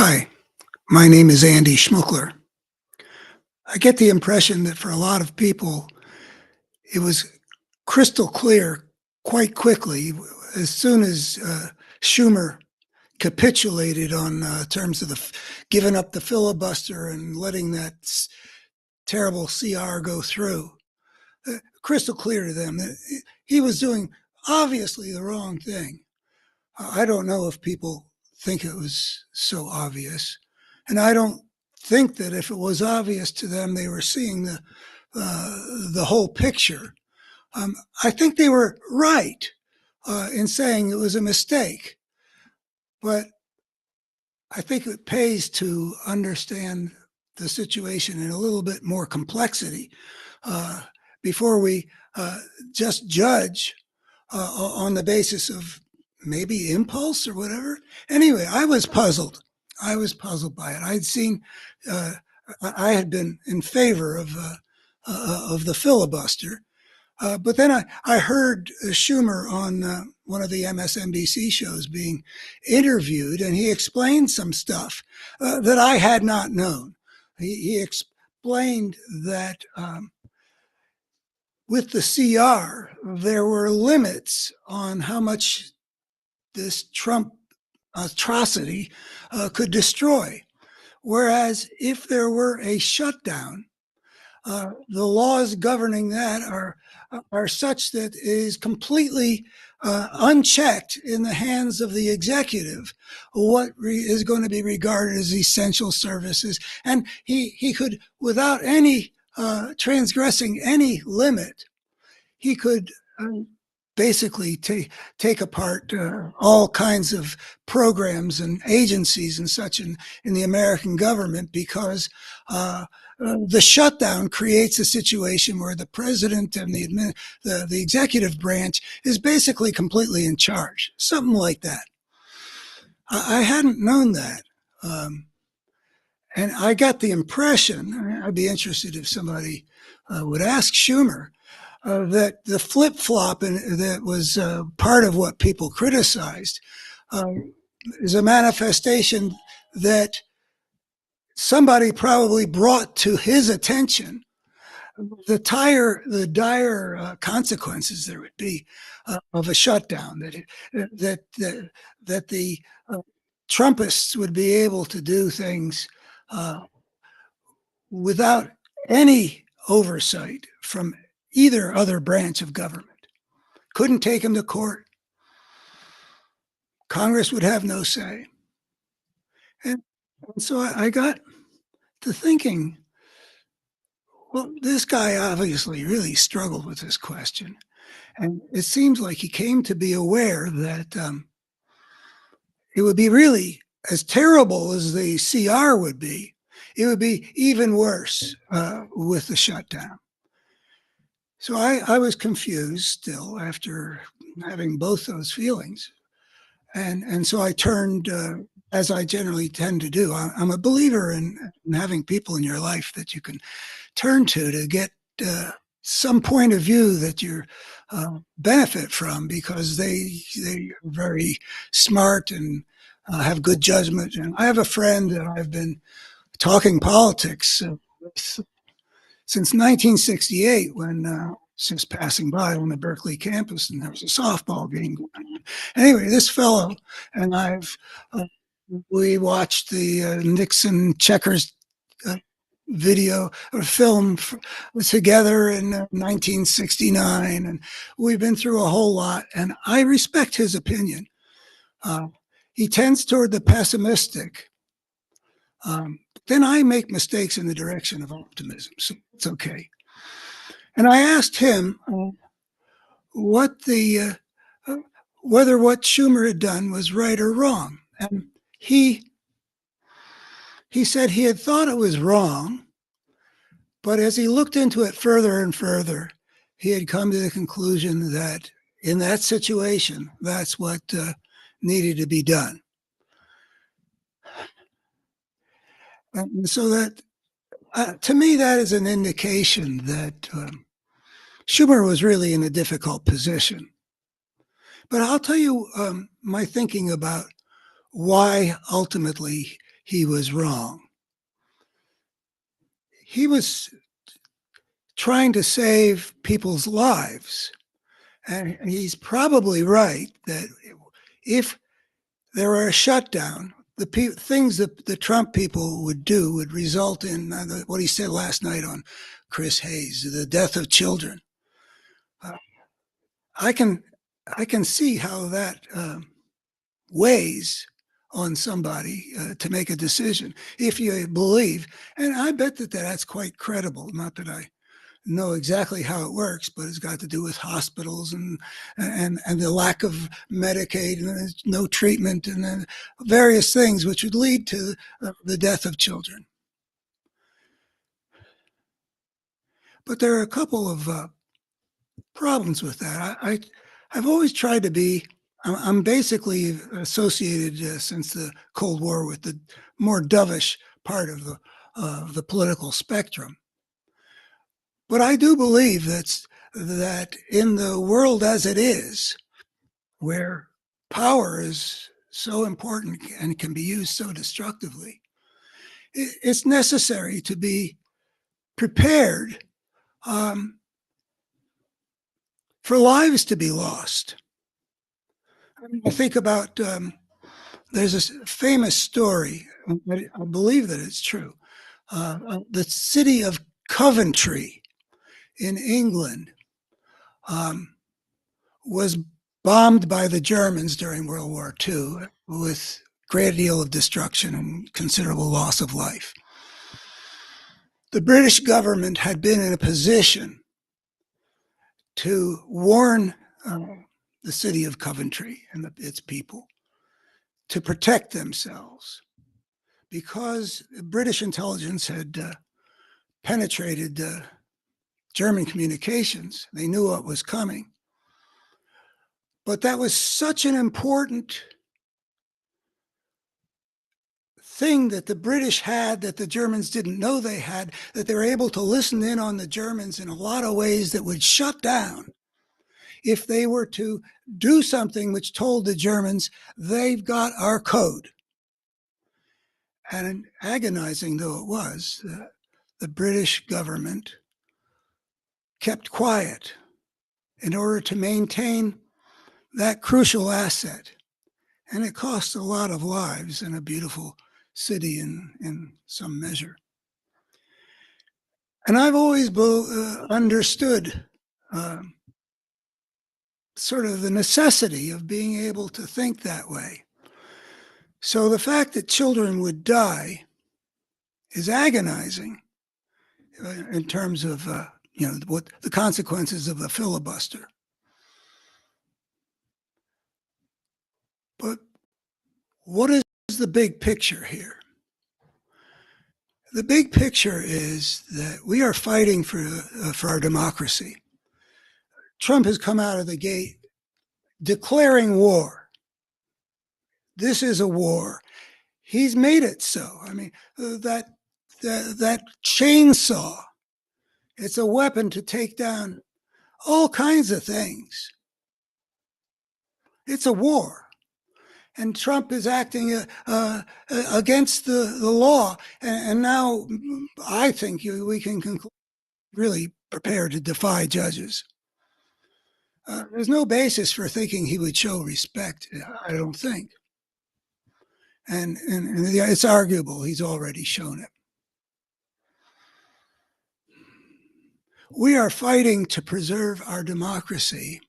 Hi, my name is Andy Schmuckler. I get the impression that for a lot of people, it was crystal clear quite quickly as soon as Schumer capitulated on terms of giving up the filibuster and letting that terrible CR go through. Crystal clear to them that he was doing obviously the wrong thing. I don't know if people think it was so obvious, and I don't think that if it was obvious to them, they were seeing the whole picture. I think they were right in saying it was a mistake, but I think it pays to understand the situation in a little bit more complexity before we just judge on the basis of maybe impulse or whatever. Anyway, I was puzzled. I was puzzled by it. I'd seen, I had been in favor of the filibuster, but then I heard Schumer on one of the MSNBC shows being interviewed, and he explained some stuff that I had not known. He explained that with the CR, there were limits on how much this Trump atrocity could destroy. Whereas if there were a shutdown, the laws governing that are such that it is completely unchecked in the hands of the executive what is going to be regarded as essential services. And he could, without any transgressing any limit, he could basically take apart all kinds of programs and agencies and such in the American government, because the shutdown creates a situation where the president and the executive branch is basically completely in charge, something like that. I hadn't known that. And I got the impression, I'd be interested if somebody would ask Schumer, that the flip-flop that was part of what people criticized is a manifestation that somebody probably brought to his attention the dire consequences there would be of a shutdown, that the Trumpists would be able to do things without any oversight from either other branch of government. Couldn't take him to court. Congress would have no say. And so I got to thinking, well, this guy obviously really struggled with this question. And it seems like he came to be aware that it would be really as terrible as the CR would be. It would be even worse with the shutdown. So I was confused still after having both those feelings. And so I turned, as I generally tend to do. I'm a believer in having people in your life that you can turn to get some point of view that you benefit from, because they are very smart and have good judgment. And I have a friend that I've been talking politics since 1968, when just passing by on the Berkeley campus, and there was a softball game going on. Anyway, this fellow and we watched the Nixon checkers video or film together in 1969, and we've been through a whole lot, and I respect his opinion. He tends toward the pessimistic. Then I make mistakes in the direction of optimism, so it's okay. And I asked him whether what Schumer had done was right or wrong. And he said he had thought it was wrong, but as he looked into it further and further, he had come to the conclusion that in that situation, that's what needed to be done. And so that, to me, that is an indication that Schumer was really in a difficult position. But I'll tell you my thinking about why ultimately he was wrong. He was trying to save people's lives. And he's probably right that if there were a shutdown, the things that the Trump people would do would result in what he said last night on Chris Hayes, the death of children. Uh, I can I can see how that weighs on somebody to make a decision if you believe, and I bet that that's quite credible. Not that I know exactly how it works, but it's got to do with hospitals and the lack of Medicaid and no treatment and then various things which would lead to the death of children. But there are a couple of problems with that. I've always tried to be. I'm basically associated since the Cold War with the more dovish part of the political spectrum. But I do believe that in the world as it is, where power is so important and can be used so destructively, it's necessary to be prepared for lives to be lost. I think about there's this famous story. I believe that it's true. The city of Coventry in England was bombed by the Germans during World War II with a great deal of destruction and considerable loss of life. The British government had been in a position to warn the city of Coventry and its people to protect themselves because British intelligence had penetrated German communications. They knew what was coming. But that was such an important thing that the British had that the Germans didn't know they had, that they were able to listen in on the Germans in a lot of ways that would shut down if they were to do something which told the Germans, they've got our code. And agonizing though it was, the British government kept quiet in order to maintain that crucial asset. And it cost a lot of lives in a beautiful city in some measure. And I've always understood sort of the necessity of being able to think that way. So the fact that children would die is agonizing in terms of what the consequences of a filibuster. But what is the big picture here? The big picture is that we are fighting for our democracy. Trump has come out of the gate declaring war. This is a war. He's made it so. I mean, that chainsaw, it's a weapon to take down all kinds of things. It's a war. And Trump is acting against the law. And now I think we can really prepare to defy judges. There's no basis for thinking he would show respect, I don't think. And it's arguable he's already shown it. We are fighting to preserve our democracy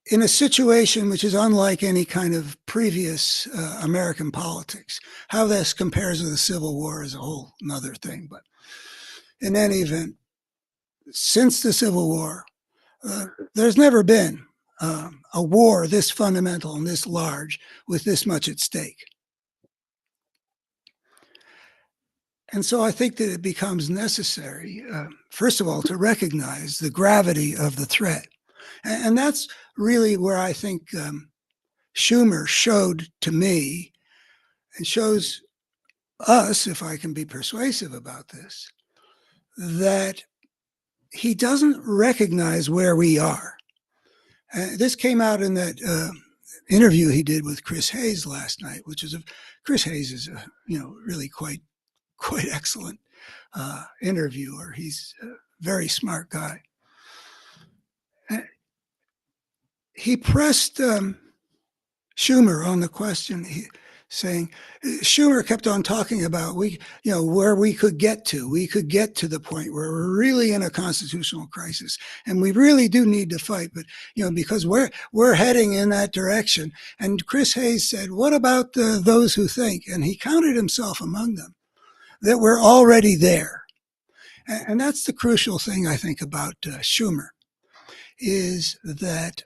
in a situation which is unlike any kind of previous American politics. How this compares with the Civil War is a whole nother thing. But in any event, since the Civil War, there's never been a war this fundamental and this large with this much at stake. And so I think that it becomes necessary, first of all, to recognize the gravity of the threat. And that's really where I think Schumer showed to me and shows us, if I can be persuasive about this, that he doesn't recognize where we are. This came out in that interview he did with Chris Hayes last night, which is Chris Hayes is a really quite excellent interviewer. He's a very smart guy. He pressed Schumer on the question, saying Schumer kept on talking about where we could get to. We could get to the point where we're really in a constitutional crisis, and we really do need to fight. But because we're heading in that direction. And Chris Hayes said, "What about those who think?" And he counted himself among them, that we're already there. And that's the crucial thing I think about Schumer, is that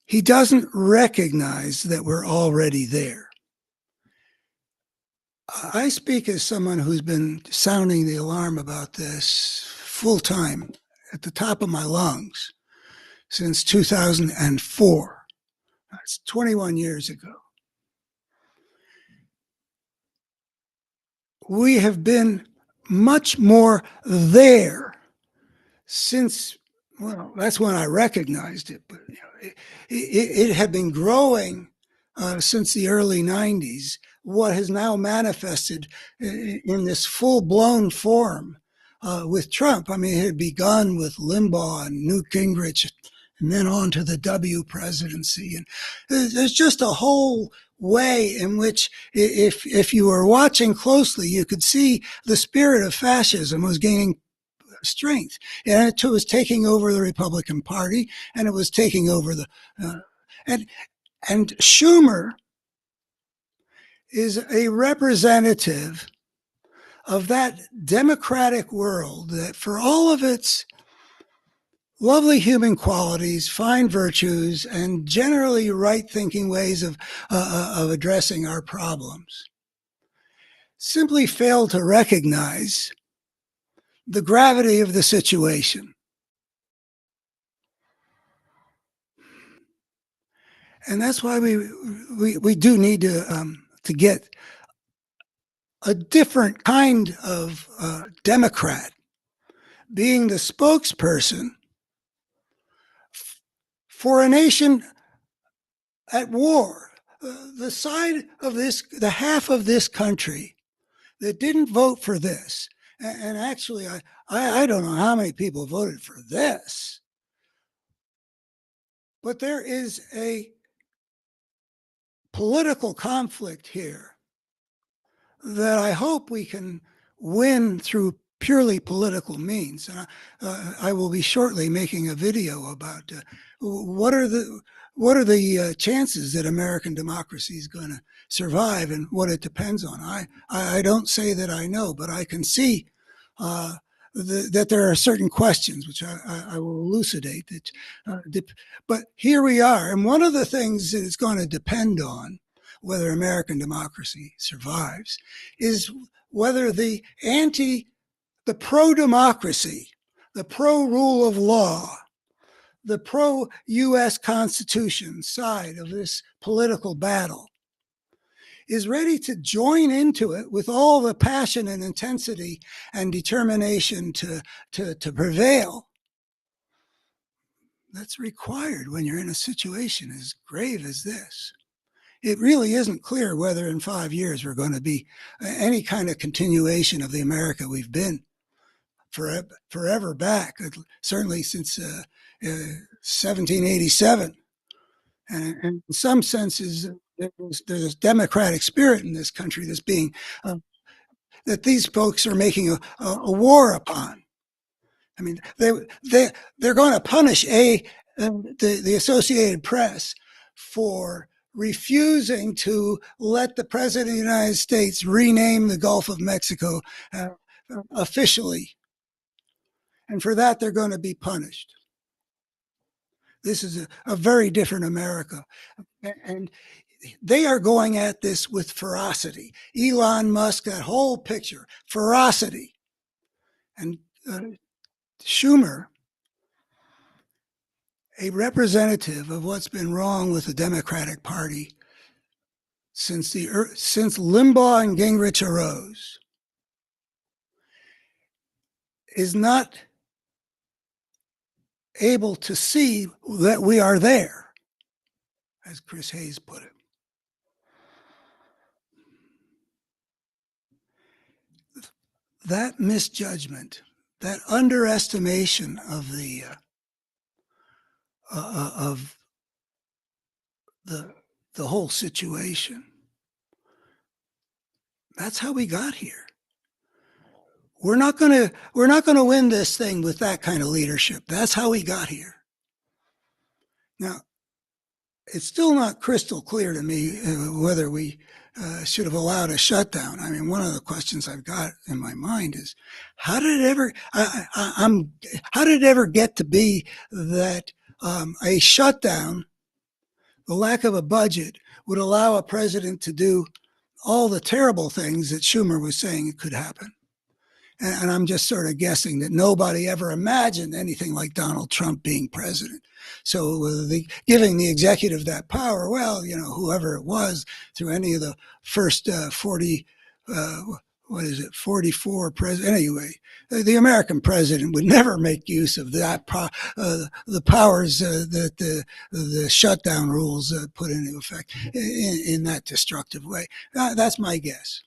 he doesn't recognize that we're already there. I speak as someone who's been sounding the alarm about this full time at the top of my lungs since 2004. That's 21 years ago. We have been much more there since, well, that's when I recognized it, but it had been growing since the early 90s. What has now manifested in this full-blown form with Trump. I mean, it had begun with Limbaugh and Newt Gingrich, and then on to the W presidency. And there's just a whole way in which, if you were watching closely, you could see the spirit of fascism was gaining strength, and it was taking over the Republican Party, and it was taking over the and Schumer is a representative of that democratic world that, for all of its lovely human qualities, fine virtues, and generally right-thinking ways of addressing our problems, simply failed to recognize the gravity of the situation. And that's why we do need to get a different kind of Democrat being the spokesperson for a nation at war. The side of this, the half of this country that didn't vote for this, and actually I don't know how many people voted for this, but there is a political conflict here that I hope we can win through purely political means. I will be shortly making a video about what are the chances that American democracy is going to survive and what it depends on. I don't say that I know, but I can see that there are certain questions which I will elucidate. But here we are, and one of the things that it's going to depend on whether American democracy survives is whether the pro-democracy, the pro-rule of law, the pro-U.S. Constitution side of this political battle is ready to join into it with all the passion and intensity and determination to prevail. That's required when you're in a situation as grave as this. It really isn't clear whether in 5 years we're going to be any kind of continuation of the America we've been forever back, certainly since 1787. And in some senses, there's democratic spirit in this country that's being, that these folks are making a war upon. I mean, they're going to punish the Associated Press for refusing to let the President of the United States rename the Gulf of Mexico officially. And for that, they're going to be punished. This is a very different America. And they are going at this with ferocity. Elon Musk, that whole picture, ferocity. And Schumer, a representative of what's been wrong with the Democratic Party since Limbaugh and Gingrich arose, is not able to see that we are there. as Chris Hayes put it. That misjudgment, that underestimation of of the whole situation, that's how we got here. We're not going to win this thing with that kind of leadership. That's how we got here. Now, it's still not crystal clear to me whether we should have allowed a shutdown. I mean, one of the questions I've got in my mind is, how did it ever get to be that a shutdown, the lack of a budget, would allow a president to do all the terrible things that Schumer was saying could happen? And I'm just sort of guessing that nobody ever imagined anything like Donald Trump being president. So giving the executive that power, well, whoever it was, through any of the first 44 president. Anyway, the American president would never make use of that the powers that the shutdown rules put into effect in that destructive way. That's my guess.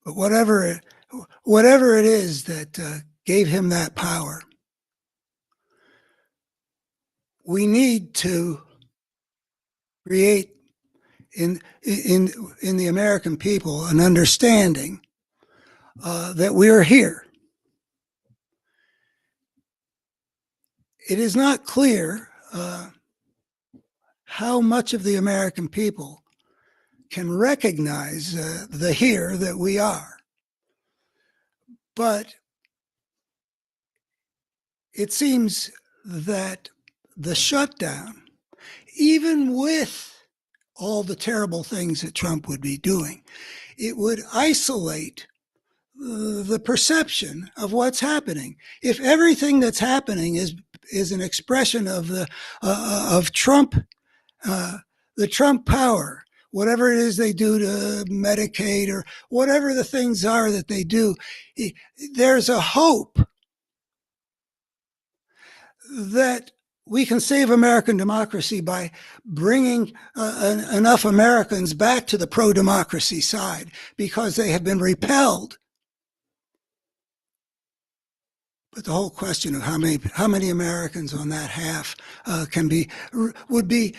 But whatever it is that gave him that power, we need to create in the American people an understanding that we are here. It is not clear how much of the American people can recognize the here that we are. But it seems that the shutdown, even with all the terrible things that Trump would be doing, it would isolate the perception of what's happening. If everything that's happening is an expression of of Trump, the Trump power, whatever it is they do to Medicaid or whatever the things are that they do, there's a hope that we can save American democracy by bringing enough Americans back to the pro-democracy side because they have been repelled. But the whole question of how many Americans on that half would be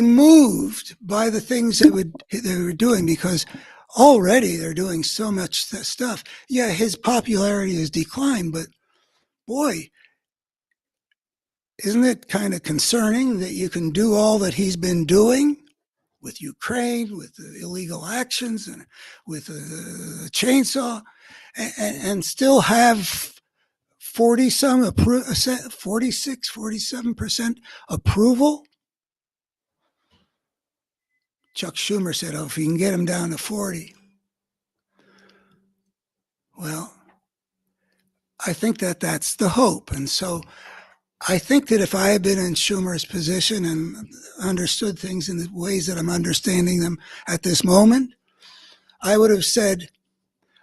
moved by the things that they were doing, because already they're doing so much stuff. Yeah, his popularity has declined, but boy, isn't it kind of concerning that you can do all that he's been doing with Ukraine, with the illegal actions, and with the chainsaw, and still have 47% approval? Chuck Schumer said, if you can get him down to 40. Well, I think that's the hope. And so I think that if I had been in Schumer's position and understood things in the ways that I'm understanding them at this moment, I would have said,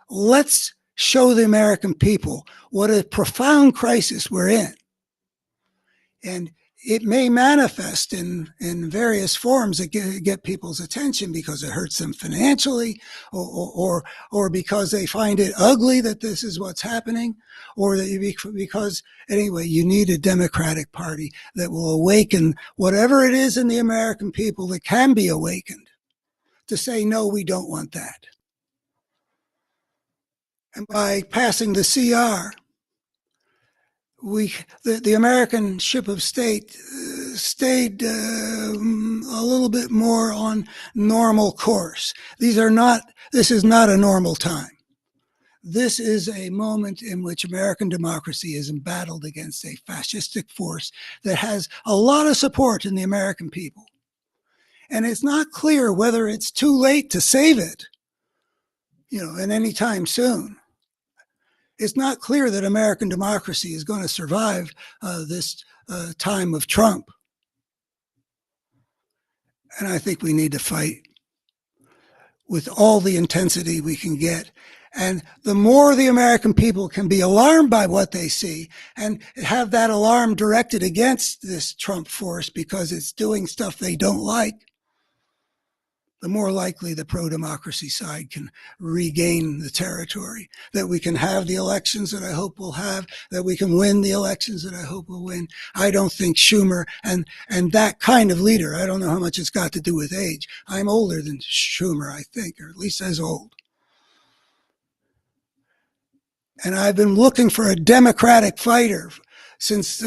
let's show the American people what a profound crisis we're in. And it may manifest in various forms that get people's attention because it hurts them financially, or because they find it ugly that this is what's happening, or because anyway, you need a Democratic Party that will awaken whatever it is in the American people that can be awakened to say, no, we don't want that. And by passing the CR, the American ship of state stayed a little bit more on normal course. This is not a normal time. This is a moment in which American democracy is embattled against a fascistic force that has a lot of support in the American people. And it's not clear whether it's too late to save it, and any time soon. It's not clear that American democracy is going to survive this time of Trump. And I think we need to fight with all the intensity we can get. And the more the American people can be alarmed by what they see and have that alarm directed against this Trump force because it's doing stuff they don't like, the more likely the pro-democracy side can regain the territory, that we can have the elections that I hope we'll have, that we can win the elections that I hope we'll win. I don't think Schumer and that kind of leader, I don't know how much it's got to do with age. I'm older than Schumer, I think, or at least as old. And I've been looking for a Democratic fighter since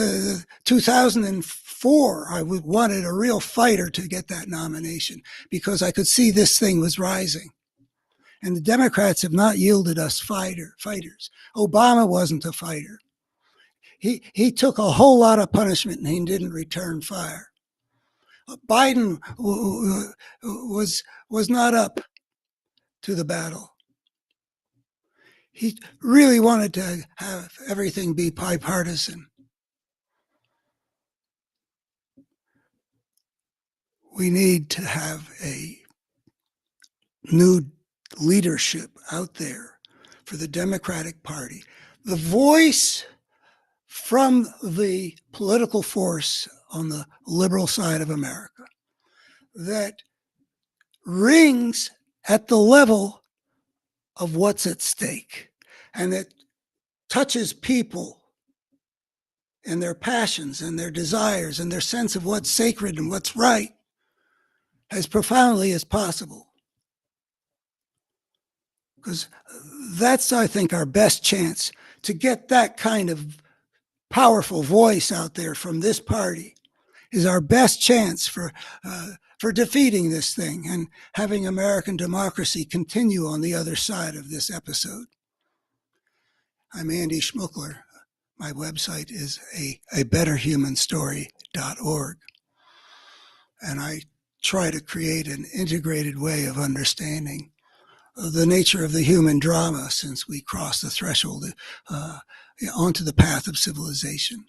2004. I wanted a real fighter to get that nomination because I could see this thing was rising. And the Democrats have not yielded us fighters. Obama wasn't a fighter. He took a whole lot of punishment and he didn't return fire. Biden was not up to the battle. He really wanted to have everything be bipartisan. We need to have a new leadership out there for the Democratic Party. The voice from the political force on the liberal side of America that rings at the level of what's at stake and that touches people and their passions and their desires and their sense of what's sacred and what's right as profoundly as possible. Because that's, I think, our best chance to get that kind of powerful voice out there from this party is our best chance for defeating this thing and having American democracy continue on the other side of this episode. I'm Andy Schmuckler. My website is a betterhumanstory.org. And I try to create an integrated way of understanding the nature of the human drama since we crossed the threshold onto the path of civilization.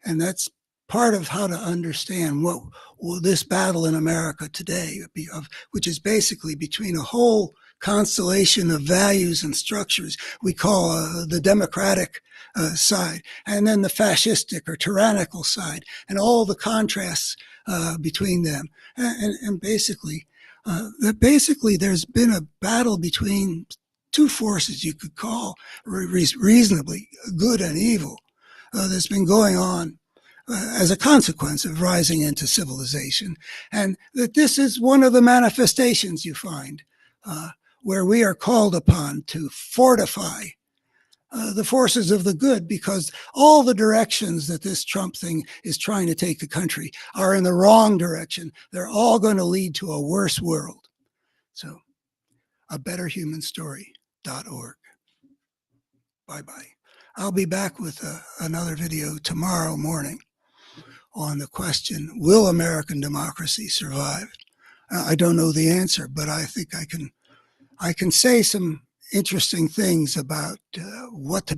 And that's part of how to understand what will this battle in America today be of, which is basically between a whole constellation of values and structures we call the democratic side, and then the fascistic or tyrannical side, and all the contrasts between them. And basically, there's been a battle between two forces you could call reasonably good and evil that's been going on as a consequence of rising into civilization. And that this is one of the manifestations you find where we are called upon to fortify the forces of the good, because all the directions that this Trump thing is trying to take the country are in the wrong direction. They're all going to lead to a worse world. So, abetterhumanstory.org. Bye-bye. I'll be back with another video tomorrow morning on the question, will American democracy survive? I don't know the answer, but I think I can say some interesting things about what to